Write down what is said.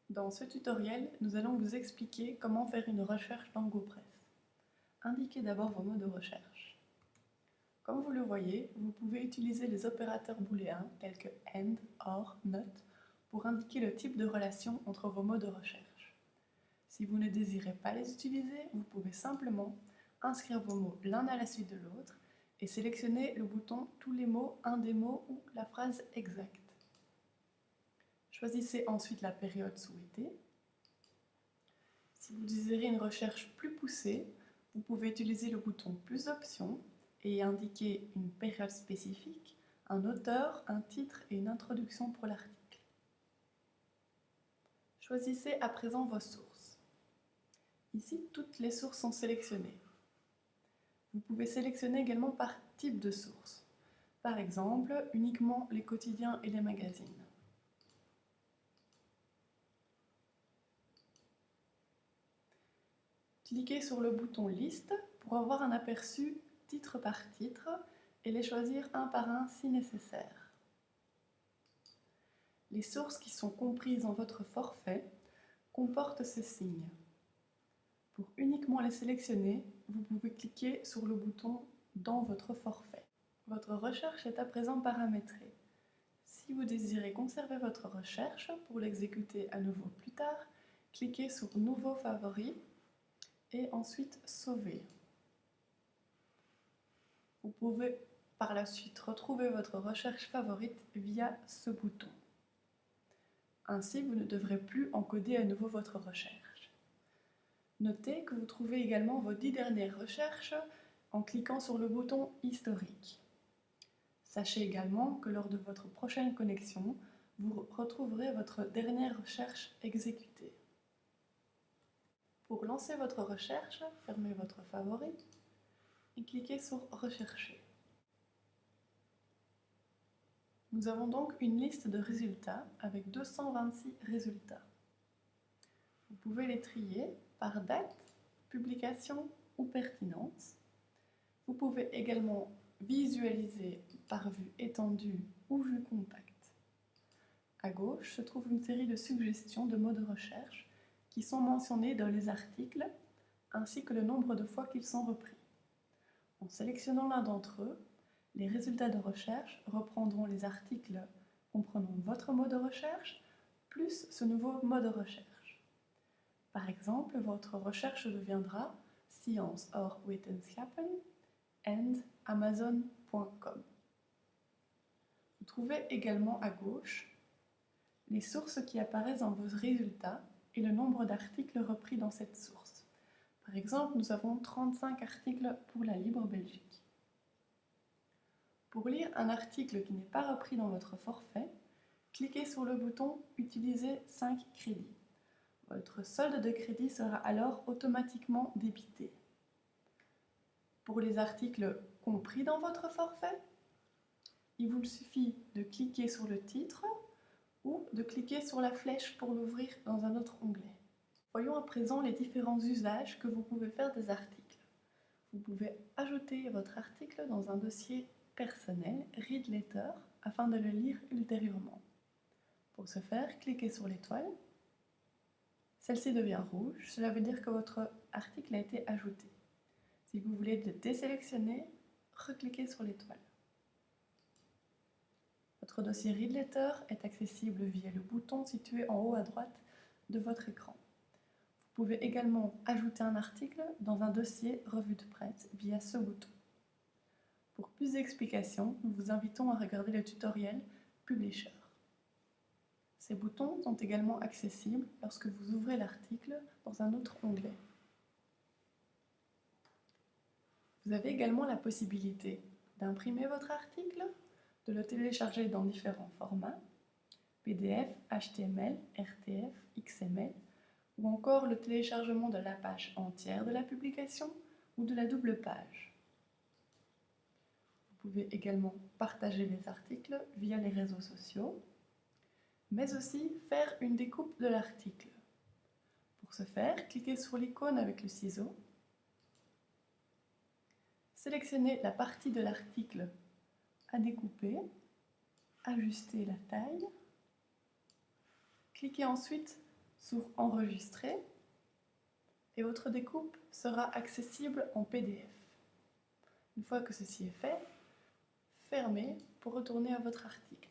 Dans ce tutoriel, nous allons vous expliquer comment faire une recherche dans GoPress. Indiquez d'abord vos mots de recherche. Comme vous le voyez, vous pouvez utiliser les opérateurs booléens tels que AND, OR, NOT pour indiquer le type de relation entre vos mots de recherche. Si vous ne désirez pas les utiliser, vous pouvez simplement inscrire vos mots l'un à la suite de l'autre et sélectionner le bouton « Tous les mots, un des mots » ou la phrase exacte. Choisissez ensuite la période souhaitée. Si vous désirez une recherche plus poussée, vous pouvez utiliser le bouton « Plus d'options » et indiquer une période spécifique, un auteur, un titre et une introduction pour l'article. Choisissez à présent vos sources. Ici, toutes les sources sont sélectionnées. Vous pouvez sélectionner également par type de source. Par exemple, uniquement les quotidiens et les magazines. Cliquez sur le bouton Liste pour avoir un aperçu titre par titre et les choisir un par un si nécessaire. Les sources qui sont comprises dans votre forfait comportent ce signe. Pour uniquement les sélectionner, vous pouvez cliquer sur le bouton Dans votre forfait. Votre recherche est à présent paramétrée. Si vous désirez conserver votre recherche pour l'exécuter à nouveau plus tard, cliquez sur Nouveau favori et ensuite Sauver. Vous pouvez par la suite retrouver votre recherche favorite via ce bouton. Ainsi, vous ne devrez plus encoder à nouveau votre recherche. Notez que vous trouvez également vos 10 dernières recherches en cliquant sur le bouton Historique. Sachez également que lors de votre prochaine connexion, vous retrouverez votre dernière recherche exécutée. Pour lancer votre recherche, fermez votre favori et cliquez sur Rechercher. Nous avons donc une liste de résultats avec 226 résultats. Vous pouvez les trier par date, publication ou pertinence. Vous pouvez également visualiser par vue étendue ou vue compacte. À gauche se trouve une série de suggestions de mots de recherche qui sont mentionnés dans les articles ainsi que le nombre de fois qu'ils sont repris. En sélectionnant l'un d'entre eux, les résultats de recherche reprendront les articles comprenant votre mot de recherche plus ce nouveau mot de recherche. Par exemple, votre recherche deviendra Science or Wetenschappen and Amazon.com. Vous trouvez également à gauche les sources qui apparaissent dans vos résultats et le nombre d'articles repris dans cette source. Par exemple, nous avons 35 articles pour la Libre Belgique. Pour lire un article qui n'est pas repris dans votre forfait, cliquez sur le bouton « Utiliser 5 crédits ». Votre solde de crédit sera alors automatiquement débité. Pour les articles compris dans votre forfait, il vous suffit de cliquer sur le titre ou de cliquer sur la flèche pour l'ouvrir dans un autre onglet. Voyons à présent les différents usages que vous pouvez faire des articles. Vous pouvez ajouter votre article dans un dossier personnel, Read Letter, afin de le lire ultérieurement. Pour ce faire, cliquez sur l'étoile. Celle-ci devient rouge, cela veut dire que votre article a été ajouté. Si vous voulez le désélectionner, recliquez sur l'étoile. Votre dossier Read Letter est accessible via le bouton situé en haut à droite de votre écran. Vous pouvez également ajouter un article dans un dossier Revue de presse via ce bouton. Pour plus d'explications, nous vous invitons à regarder le tutoriel Publisher. Ces boutons sont également accessibles lorsque vous ouvrez l'article dans un autre onglet. Vous avez également la possibilité d'imprimer votre article, de le télécharger dans différents formats, PDF, HTML, RTF, XML, ou encore le téléchargement de la page entière de la publication ou de la double page. Vous pouvez également partager les articles via les réseaux sociaux, mais aussi faire une découpe de l'article. Pour ce faire, cliquez sur l'icône avec le ciseau, sélectionnez la partie de l'article à découper, ajustez la taille, cliquez ensuite sur Enregistrer et votre découpe sera accessible en PDF. Une fois que ceci est fait, fermez pour retourner à votre article.